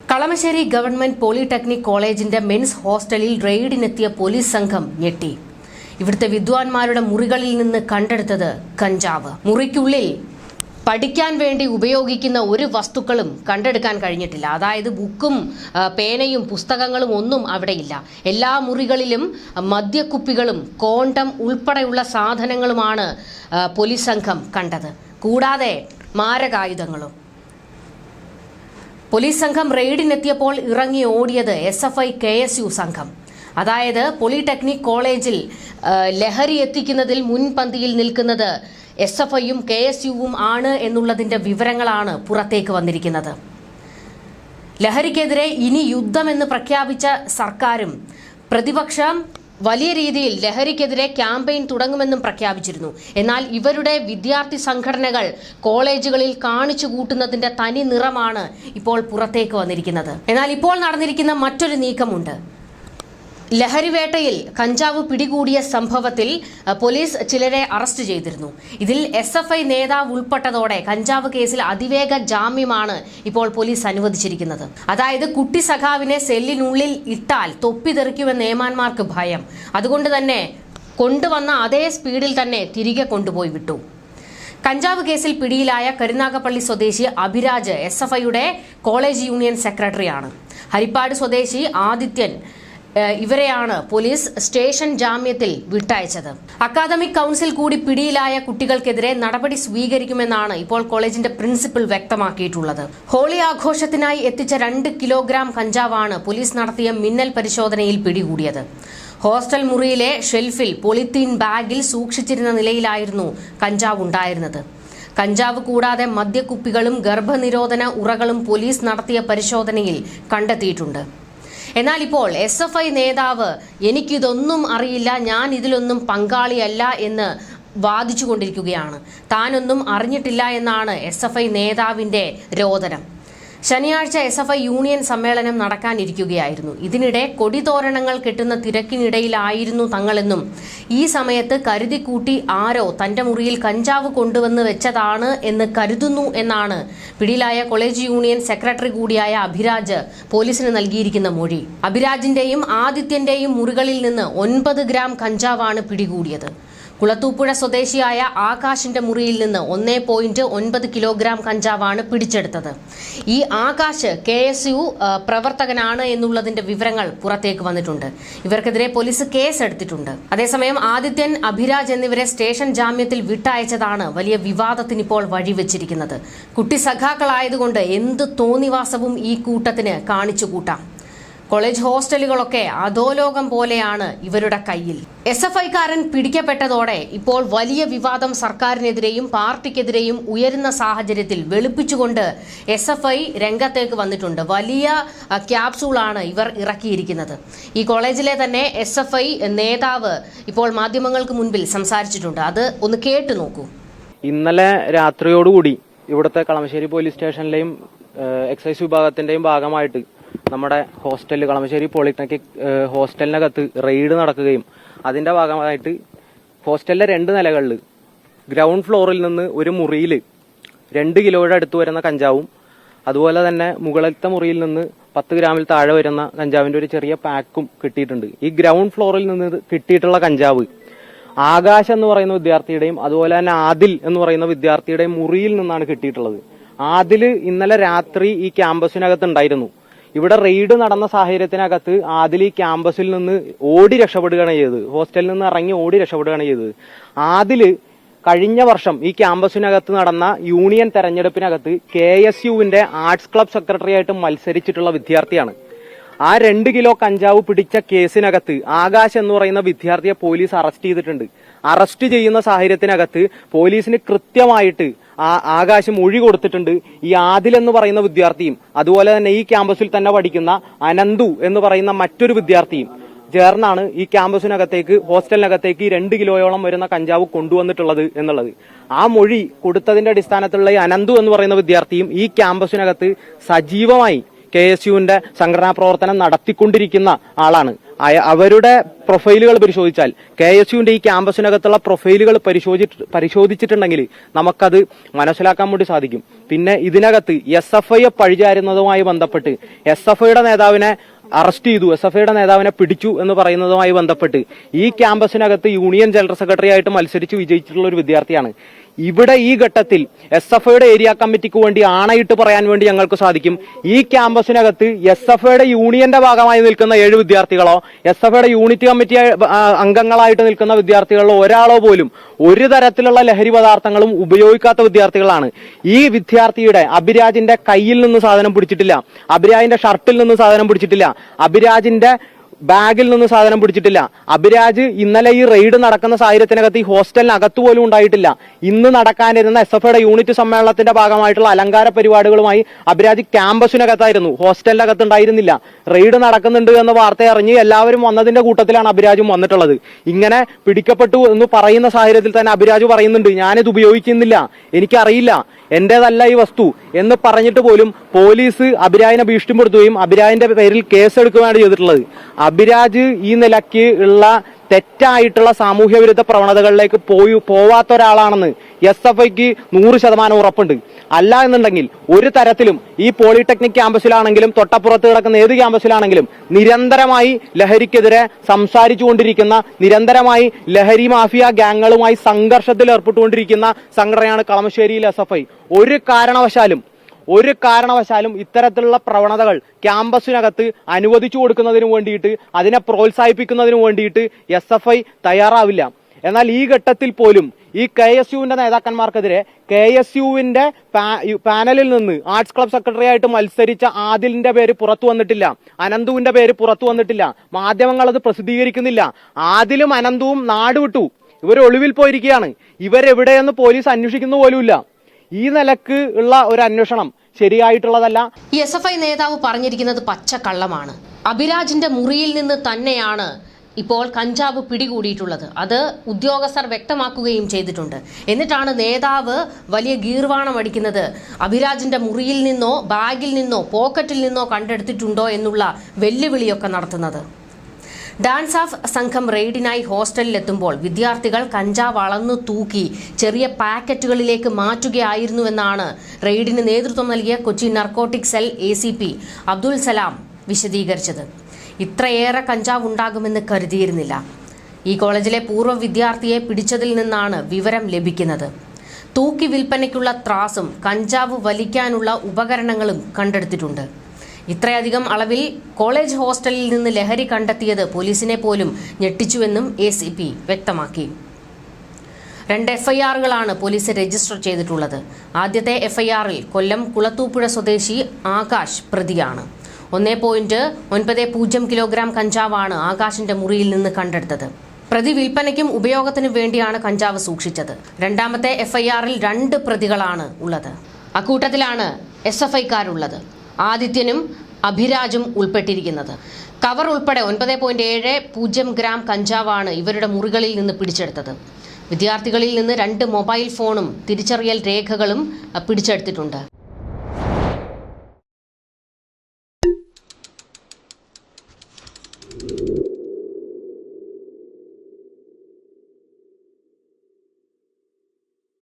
Kalamassery government polytechnic കോളേജിന്റെ men's ഹോസ്റ്റലിൽ റെയ്ഡിനെത്തിയ police സംഘം ഞെട്ടി. ഇവിടുത്തെ വിദ്വാൻമാരുടെ മുറികളിൽ നിന്ന് കണ്ടെടുത്തത് കഞ്ചാവ്. മുറിക്കുള്ളിൽ പഠിക്കാൻ വേണ്ടി ഉപയോഗിക്കുന്ന ഒരു വസ്തുക്കളും കണ്ടെടുക്കാൻ കഴിഞ്ഞിട്ടില്ല. അതായത് ബുക്കും പേനയും പുസ്തകങ്ങളും ഒന്നും അവിടെയില്ല. എല്ലാ മുറികളിലും മദ്യക്കുപ്പികളും കോണ്ടം ഉൾപ്പെടെയുള്ള സാധനങ്ങളുമാണ് പോലീസ് സംഘം കണ്ടത്. കൂടാതെ മാരകായുധങ്ങളും. പോലീസ് സംഘം റെയ്ഡിനെത്തിയപ്പോൾ ഇറങ്ങി ഓടിയത് SFI KSU സംഘം. അതായത് പോളിടെക്നിക് കോളേജിൽ ലഹരി എത്തിക്കുന്നതിൽ മുൻപന്തിയിൽ നിൽക്കുന്നത് SFIയും KSUവും ആണ് എന്നുള്ളതിന്റെ വിവരങ്ങളാണ് പുറത്തേക്ക് വന്നിരിക്കുന്നത്. ലഹരിക്കെതിരെ ഇനി യുദ്ധമെന്ന് പ്രഖ്യാപിച്ച സർക്കാരും പ്രതിപക്ഷം വലിയ രീതിയിൽ ലഹരിക്കെതിരെ ക്യാമ്പയിൻ തുടങ്ങുമെന്നും പ്രഖ്യാപിച്ചിരുന്നു. എന്നാൽ ഇവരുടെ വിദ്യാർത്ഥി സംഘടനകൾ കോളേജുകളിൽ കാണിച്ചു കൂട്ടുന്നതിന്റെ തനി നിറമാണ് ഇപ്പോൾ പുറത്തേക്ക് വന്നിരിക്കുന്നത്. എന്നാൽ ഇപ്പോൾ നടന്നിരിക്കുന്ന മറ്റൊരു നീക്കമുണ്ട്. ലഹരിവേട്ടയിൽ കഞ്ചാവ് പിടികൂടിയ സംഭവത്തിൽ പോലീസ് ചിലരെ അറസ്റ്റ് ചെയ്തിരുന്നു. ഇതിൽ SFI നേതാവ് ഉൾപ്പെട്ടതോടെ കഞ്ചാവ് കേസിൽ അതിവേഗ ജാമ്യമാണ് ഇപ്പോൾ പോലീസ് അനുവദിച്ചിരിക്കുന്നത്. അതായത് കുട്ടി സഖാവിനെ സെല്ലിനുള്ളിൽ ഇട്ടാൽ തൊപ്പി തെറിക്കുമെന്ന് ഏമാന്മാർക്ക് ഭയം. അതുകൊണ്ട് തന്നെ കൊണ്ടുവന്ന അതേ സ്പീഡിൽ തന്നെ തിരികെ കൊണ്ടുപോയി വിട്ടു. കഞ്ചാവ് കേസിൽ പിടിയിലായ കരുനാഗപ്പള്ളി സ്വദേശി അഭിരാജ് SFIയുടെ കോളേജ് യൂണിയൻ സെക്രട്ടറിയാണ്. ഹരിപ്പാട് സ്വദേശി ആദിത്യൻ ഇവരെയാണ് പോലീസ് സ്റ്റേഷൻ ജാമ്യത്തിൽ വിട്ടയച്ചത്. അക്കാദമിക് കൗൺസിൽ കൂടി പിടിയിലായ കുട്ടികൾക്കെതിരെ നടപടി സ്വീകരിക്കുമെന്നാണ് ഇപ്പോൾ കോളേജിന്റെ പ്രിൻസിപ്പൽ വ്യക്തമാക്കിയിട്ടുള്ളത്. ഹോളി ആഘോഷത്തിനായി എത്തിച്ച 2 കിലോഗ്രാം കഞ്ചാവാണ് പോലീസ് നടത്തിയ മിന്നൽ പരിശോധനയിൽ പിടികൂടിയത്. ഹോസ്റ്റൽ മുറിയിലെ ഷെൽഫിൽ പോളിത്തീൻ ബാഗിൽ സൂക്ഷിച്ചിരുന്ന നിലയിലായിരുന്നു കഞ്ചാവ് ഉണ്ടായിരുന്നത്. കഞ്ചാവ് കൂടാതെ മദ്യക്കുപ്പികളും ഗർഭനിരോധന ഉറകളും പോലീസ് നടത്തിയ പരിശോധനയിൽ കണ്ടെത്തിയിട്ടുണ്ട്. എന്നാൽ ഇപ്പോൾ SFI നേതാവ് എനിക്കിതൊന്നും അറിയില്ല, ഞാൻ ഇതിലൊന്നും പങ്കാളിയല്ല എന്ന് വാദിച്ചുകൊണ്ടിരിക്കുകയാണ്. താനൊന്നും അറിഞ്ഞിട്ടില്ല എന്നാണ് SFI നേതാവിന്റെ രോദനം. ശനിയാഴ്ച SFI യൂണിയൻ സമ്മേളനം നടക്കാനിരിക്കുകയായിരുന്നു. ഇതിനിടെ കൊടിതോരണങ്ങൾ കെട്ടുന്ന തിരക്കിനിടയിലായിരുന്നു തങ്ങളെന്നും ഈ സമയത്ത് കരുതിക്കൂട്ടി ആരോ തന്റെ മുറിയിൽ കഞ്ചാവ് കൊണ്ടുവന്ന് വെച്ചതാണ് എന്ന് കരുതുന്നു എന്നാണ് പിടിയിലായ കോളേജ് യൂണിയൻ സെക്രട്ടറി കൂടിയായ അഭിരാജ് പോലീസിന് നൽകിയിരിക്കുന്ന മൊഴി. അഭിരാജിന്റെയും ആദിത്യന്റെയും മുറികളിൽ നിന്ന് 9 ഗ്രാം കഞ്ചാവാണ് പിടികൂടിയത്. കുളത്തൂപ്പുഴ സ്വദേശിയായ ആകാശിന്റെ മുറിയിൽ നിന്ന് 1.9 കിലോഗ്രാം കഞ്ചാവാണ് പിടിച്ചെടുത്തത്. ഈ ആകാശ് KSU പ്രവർത്തകനാണ് എന്നുള്ളതിന്റെ വിവരങ്ങൾ പുറത്തേക്ക് വന്നിട്ടുണ്ട്. ഇവർക്കെതിരെ പോലീസ് കേസ് എടുത്തിട്ടുണ്ട്. അതേസമയം ആദിത്യൻ, അഭിരാജ് എന്നിവരെ സ്റ്റേഷൻ ജാമ്യത്തിൽ വിട്ടയച്ചതാണ് വലിയ വിവാദത്തിനിപ്പോൾ വഴിവെച്ചിരിക്കുന്നത്. കുട്ടി സഖാക്കളായതുകൊണ്ട് എന്ത് തോന്നിവാസവും ഈ കൂട്ടത്തിന് കാണിച്ചു കൂട്ടാം. കോളേജ് ഹോസ്റ്റലുകളൊക്കെ അധോലോകം പോലെയാണ് ഇവരുടെ കയ്യിൽ. SFIക്കാരൻ പിടിക്കപ്പെട്ടതോടെ ഇപ്പോൾ വലിയ വിവാദം സർക്കാരിനെതിരെയും പാർട്ടിക്കെതിരെയും ഉയരുന്ന സാഹചര്യത്തിൽ വെളുപ്പിച്ചുകൊണ്ട് SFI രംഗത്തേക്ക് വന്നിട്ടുണ്ട്. വലിയ ക്യാപ്സൂളാണ് ഇവർ ഇറക്കിയിരിക്കുന്നത്. ഈ കോളേജിലെ തന്നെ SFI നേതാവ് ഇപ്പോൾ മാധ്യമങ്ങൾക്ക് മുൻപിൽ സംസാരിച്ചിട്ടുണ്ട്. അത് ഒന്ന് കേട്ടു നോക്കൂ. ഇന്നലെ രാത്രിയോടുകൂടി ഇവിടുത്തെ കളമശ്ശേരി പോലീസ് സ്റ്റേഷനിലെയും എക്സൈസ് വിഭാഗത്തിന്റെയും ഭാഗമായിട്ട് നമ്മുടെ ഹോസ്റ്റലിൽ കളമശ്ശേരി പോളിടെക്നിക് ഹോസ്റ്റലിനകത്ത് റെയ്ഡ് നടക്കുകയും അതിന്റെ ഭാഗമായിട്ട് ഹോസ്റ്റലിലെ 2 നിലകളിൽ ഗ്രൗണ്ട് ഫ്ലോറിൽ നിന്ന് ഒരു മുറിയിൽ 2 കിലോയുടെ അടുത്ത് വരുന്ന കഞ്ചാവും അതുപോലെ തന്നെ മുകളിലത്തെ മുറിയിൽ നിന്ന് 10 ഗ്രാമിൽ താഴെ വരുന്ന കഞ്ചാവിന്റെ ഒരു ചെറിയ പാക്കും കിട്ടിയിട്ടുണ്ട്. ഈ ഗ്രൗണ്ട് ഫ്ലോറിൽ നിന്ന് കിട്ടിയിട്ടുള്ള കഞ്ചാവ് ആകാശ് എന്ന് പറയുന്ന വിദ്യാർത്ഥിയുടെയും അതുപോലെ തന്നെ ആദിൽ എന്ന് പറയുന്ന വിദ്യാർത്ഥിയുടെയും മുറിയിൽ നിന്നാണ് കിട്ടിയിട്ടുള്ളത്. ആദില് ഇന്നലെ രാത്രി ഈ ക്യാമ്പസിനകത്ത് ഉണ്ടായിരുന്നു. ഇവിടെ റെയ്ഡ് നടന്ന സാഹചര്യത്തിനകത്ത് ആദിൽ ഈ ക്യാമ്പസിൽ നിന്ന് ഓടി രക്ഷപ്പെടുകയാണ് ചെയ്തത്. ഹോസ്റ്റലിൽ നിന്ന് ഇറങ്ങി ഓടി രക്ഷപ്പെടുകയാണ് ചെയ്തത്. ആദില് കഴിഞ്ഞ വർഷം ഈ ക്യാമ്പസിനകത്ത് നടന്ന യൂണിയൻ തെരഞ്ഞെടുപ്പിനകത്ത് KSUവിന്റെ ആർട്സ് ക്ലബ് സെക്രട്ടറി ആയിട്ട് മത്സരിച്ചിട്ടുള്ള വിദ്യാർത്ഥിയാണ്. ആ 2 കിലോ കഞ്ചാവ് പിടിച്ച കേസിനകത്ത് ആകാശ് എന്ന് പറയുന്ന വിദ്യാർത്ഥിയെ പോലീസ് അറസ്റ്റ് ചെയ്തിട്ടുണ്ട്. അറസ്റ്റ് ചെയ്യുന്ന സാഹചര്യത്തിനകത്ത് പോലീസിന് കൃത്യമായിട്ട് ആകാശ് മൊഴി കൊടുത്തിട്ടുണ്ട്. ഈ ആദിൽ എന്ന് പറയുന്ന വിദ്യാർത്ഥിയും അതുപോലെ തന്നെ ഈ ക്യാമ്പസിൽ തന്നെ പഠിക്കുന്ന അനന്തു എന്ന് പറയുന്ന മറ്റൊരു വിദ്യാർത്ഥിയും ചേർന്നാണ് ഈ ക്യാമ്പസിനകത്തേക്ക് ഹോസ്റ്റലിനകത്തേക്ക് 2 കിലോയോളം വരുന്ന കഞ്ചാവ് കൊണ്ടുവന്നിട്ടുള്ളത് എന്നുള്ളത്. ആ മൊഴി കൊടുത്തതിന്റെ അടിസ്ഥാനത്തിലുള്ള ഈ അനന്തു എന്ന് പറയുന്ന വിദ്യാർത്ഥിയും ഈ ക്യാമ്പസിനകത്ത് സജീവമായി KSUവിന്റെ സംഘടനാ പ്രവർത്തനം നടത്തിക്കൊണ്ടിരിക്കുന്ന ആളാണ്. അവരുടെ പ്രൊഫൈലുകൾ പരിശോധിച്ചാൽ KSUവിന്റെ ഈ ക്യാമ്പസിനകത്തുള്ള പ്രൊഫൈലുകൾ പരിശോധിച്ചിട്ടുണ്ടെങ്കിൽ നമുക്കത് മനസ്സിലാക്കാൻ വേണ്ടി സാധിക്കും. പിന്നെ ഇതിനകത്ത് SFIയെ പഴിചാരുന്നതുമായി ബന്ധപ്പെട്ട് SFIയുടെ നേതാവിനെ അറസ്റ്റ് ചെയ്തു, SFIയുടെ നേതാവിനെ പിടിച്ചു എന്ന് പറയുന്നതുമായി ബന്ധപ്പെട്ട് ഈ ക്യാമ്പസിനകത്ത് യൂണിയൻ ജനറൽ സെക്രട്ടറി ആയിട്ട് മത്സരിച്ച് വിജയിച്ചിട്ടുള്ള ഒരു വിദ്യാർത്ഥിയാണ്. ഇവിടെ ഈ ഘട്ടത്തിൽ SFIയുടെ ഏരിയ കമ്മിറ്റിക്ക് വേണ്ടി ആണയിട്ട് പറയാൻ വേണ്ടി ഞങ്ങൾക്ക് സാധിക്കും, ഈ ക്യാമ്പസിനകത്ത് SFIയുടെ യൂണിയന്റെ ഭാഗമായി നിൽക്കുന്ന 7 വിദ്യാർത്ഥികളോ SFIയുടെ യൂണിറ്റ് കമ്മിറ്റി അംഗങ്ങളായിട്ട് നിൽക്കുന്ന വിദ്യാർത്ഥികളോ ഒരാളോ പോലും ഒരു തരത്തിലുള്ള ലഹരി പദാർത്ഥങ്ങളും ഉപയോഗിക്കാത്ത വിദ്യാർത്ഥികളാണ്. ഈ വിദ്യാർത്ഥിയുടെ അഭിരാജിന്റെ കയ്യിൽ നിന്ന് സാധനം പിടിച്ചിട്ടില്ല, അഭിരാജിന്റെ ഷർട്ടിൽ നിന്ന് സാധനം പിടിച്ചിട്ടില്ല, അഭിരാജിന്റെ ബാഗിൽ നിന്ന് സാധനം പിടിച്ചിട്ടില്ല. അഭിരാജ് ഇന്നലെ ഈ റെയ്ഡ് നടക്കുന്ന സാഹചര്യത്തിനകത്ത് ഈ ഹോസ്റ്റലിനകത്ത് പോലും ഉണ്ടായിട്ടില്ല. ഇന്ന് നടക്കാനിരുന്ന SFIയുടെ യൂണിറ്റ് സമ്മേളനത്തിന്റെ ഭാഗമായിട്ടുള്ള അലങ്കാര പരിപാടികളുമായി അഭിരാജ് ക്യാമ്പസിനകത്തായിരുന്നു, ഹോസ്റ്റലിനകത്ത് ഉണ്ടായിരുന്നില്ല. റെയ്ഡ് നടക്കുന്നുണ്ട് എന്ന വാർത്ത അറിഞ്ഞ് എല്ലാവരും വന്നതിന്റെ കൂട്ടത്തിലാണ് അഭിരാജും വന്നിട്ടുള്ളത്. ഇങ്ങനെ പിടിക്കപ്പെട്ടു എന്ന് പറയുന്ന സാഹചര്യത്തിൽ തന്നെ അഭിരാജ് പറയുന്നുണ്ട്, ഞാനിത് ഉപയോഗിക്കുന്നില്ല, എനിക്കറിയില്ല, എന്റേതല്ല ഈ വസ്തു എന്ന് പറഞ്ഞിട്ട് പോലും പോലീസ് അഭിരാജിനെ ഭീഷണിപ്പെടുത്തുകയും അഭിരാജിന്റെ പേരിൽ കേസെടുക്കുകയാണ് ചെയ്തിട്ടുള്ളത്. അഭിരാജ് ഈ നിലയ്ക്ക് ഉള്ള തെറ്റായിട്ടുള്ള സാമൂഹ്യ വിരുദ്ധ പ്രവണതകളിലേക്ക് പോവാത്ത ഒരാളാണെന്ന് SFIക്ക് 100% ഉറപ്പുണ്ട്. അല്ല എന്നുണ്ടെങ്കിൽ ഒരു തരത്തിലും ഈ പോളിടെക്നിക് ക്യാമ്പസിലാണെങ്കിലും തൊട്ടപ്പുറത്ത് കിടക്കുന്ന ഏത് ക്യാമ്പസിലാണെങ്കിലും നിരന്തരമായി ലഹരിക്കെതിരെ സംസാരിച്ചുകൊണ്ടിരിക്കുന്ന, നിരന്തരമായി ലഹരി മാഫിയ ഗ്യാങ്ങുകളുമായി സംഘർഷത്തിൽ ഏർപ്പെട്ടുകൊണ്ടിരിക്കുന്ന സംഘടനയാണ് കളമശ്ശേരിയിൽ SFI. ഒരു കാരണവശാലും ഇത്തരത്തിലുള്ള പ്രവണതകൾ ക്യാമ്പസിനകത്ത് അനുവദിച്ചു കൊടുക്കുന്നതിന് വേണ്ടിയിട്ട്, അതിനെ പ്രോത്സാഹിപ്പിക്കുന്നതിന് വേണ്ടിയിട്ട് SFI തയ്യാറാവില്ല. എന്നാൽ ഈ ഘട്ടത്തിൽ പോലും ഈ KSUവിന്റെ നേതാക്കന്മാർക്കെതിരെ KSUവിന്റെ പാനലിൽ നിന്ന് ആർട്സ് ക്ലബ് സെക്രട്ടറി ആയിട്ട് മത്സരിച്ച ആദിലിന്റെ പേര് പുറത്തു വന്നിട്ടില്ല, അനന്തുവിന്റെ പേര് പുറത്തു വന്നിട്ടില്ല, മാധ്യമങ്ങൾ അത് പ്രസിദ്ധീകരിക്കുന്നില്ല. ആദിലും അനന്തുവും നാടുവിട്ടു, ഇവർ ഒളിവിൽ പോയിരിക്കുകയാണ്, ഇവരെവിടെയെന്ന് പോലീസ് അന്വേഷിക്കുന്ന പോലുമില്ല. ഈ നിലക്ക് ഉള്ള ഒരു അന്വേഷണം ശരിയായിട്ടുള്ളതല്ല. ഈ SFI നേതാവ് പറഞ്ഞിരിക്കുന്നത് പച്ചക്കള്ളമാണ്. അഭിരാജിന്റെ മുറിയിൽ നിന്ന് തന്നെയാണ് ഇപ്പോൾ കഞ്ചാവ് പിടികൂടിയിട്ടുള്ളത്. അത് ഉദ്യോഗസ്ഥർ വ്യക്തമാക്കുകയും ചെയ്തിട്ടുണ്ട്. എന്നിട്ടാണ് നേതാവ് വലിയ ഗീർവാണം അടിക്കുന്നത്, അഭിരാജിന്റെ മുറിയിൽ നിന്നോ ബാഗിൽ നിന്നോ പോക്കറ്റിൽ നിന്നോ കണ്ടെടുത്തിട്ടുണ്ടോ എന്നുള്ള വെല്ലുവിളിയൊക്കെ നടത്തുന്നത്. ഡാൻസ് ഓഫ് സംഘം റെയ്ഡിനായി ഹോസ്റ്റലിലെത്തുമ്പോൾ വിദ്യാർത്ഥികൾ കഞ്ചാവ് അളന്നു തൂക്കി ചെറിയ പാക്കറ്റുകളിലേക്ക് മാറ്റുകയായിരുന്നുവെന്നാണ് റെയ്ഡിന് നേതൃത്വം നൽകിയ Kochi narcotic cell ACP Abdul Salam വിശദീകരിച്ചത്. ഇത്രയേറെ കഞ്ചാവ് ഉണ്ടാകുമെന്ന് കരുതിയിരുന്നില്ല. ഈ കോളേജിലെ പൂർവ്വ വിദ്യാർത്ഥിയെ പിടിച്ചതിൽ നിന്നാണ് വിവരം ലഭിക്കുന്നത്. തൂക്കി വിൽപ്പനയ്ക്കുള്ള ത്രാസും കഞ്ചാവ് വലിക്കാനുള്ള ഉപകരണങ്ങളും കണ്ടെടുത്തിട്ടുണ്ട്. ഇത്രയധികം അളവിൽ കോളേജ് ഹോസ്റ്റലിൽ നിന്ന് ലഹരി കണ്ടെത്തിയത് പോലീസിനെ പോലും ഞെട്ടിച്ചുവെന്നും ACP വ്യക്തമാക്കി. 2 FIRകളാണ് പോലീസ് രജിസ്റ്റർ ചെയ്തിട്ടുള്ളത്. ആദ്യത്തെ FIRൽ കൊല്ലം കുളത്തൂപ്പുഴ സ്വദേശി ആകാശ് പ്രതിയാണ്. 1.90 കിലോഗ്രാം കഞ്ചാവാണ് ആകാശിന്റെ മുറിയിൽ നിന്ന് കണ്ടെടുത്തത്. പ്രതി വിൽപ്പനയ്ക്കും ഉപയോഗത്തിനും വേണ്ടിയാണ് കഞ്ചാവ് സൂക്ഷിച്ചത്. രണ്ടാമത്തെ FIRൽ 2 പ്രതികളാണ് ഉള്ളത്. അക്കൂട്ടത്തിലാണ് SFIക്കാരുള്ളത്. ആദിത്യനും അഭിരാജും ഉൾപ്പെട്ടിരിക്കുന്നത്. കവർ ഉൾപ്പെടെ 9.70 ഗ്രാം കഞ്ചാവാണ് ഇവരുടെ മുറികളിൽ നിന്ന് പിടിച്ചെടുത്തത്. വിദ്യാർത്ഥികളിൽ നിന്ന് 2 മൊബൈൽ ഫോണും തിരിച്ചറിയൽ രേഖകളും പിടിച്ചെടുത്തിട്ടുണ്ട്.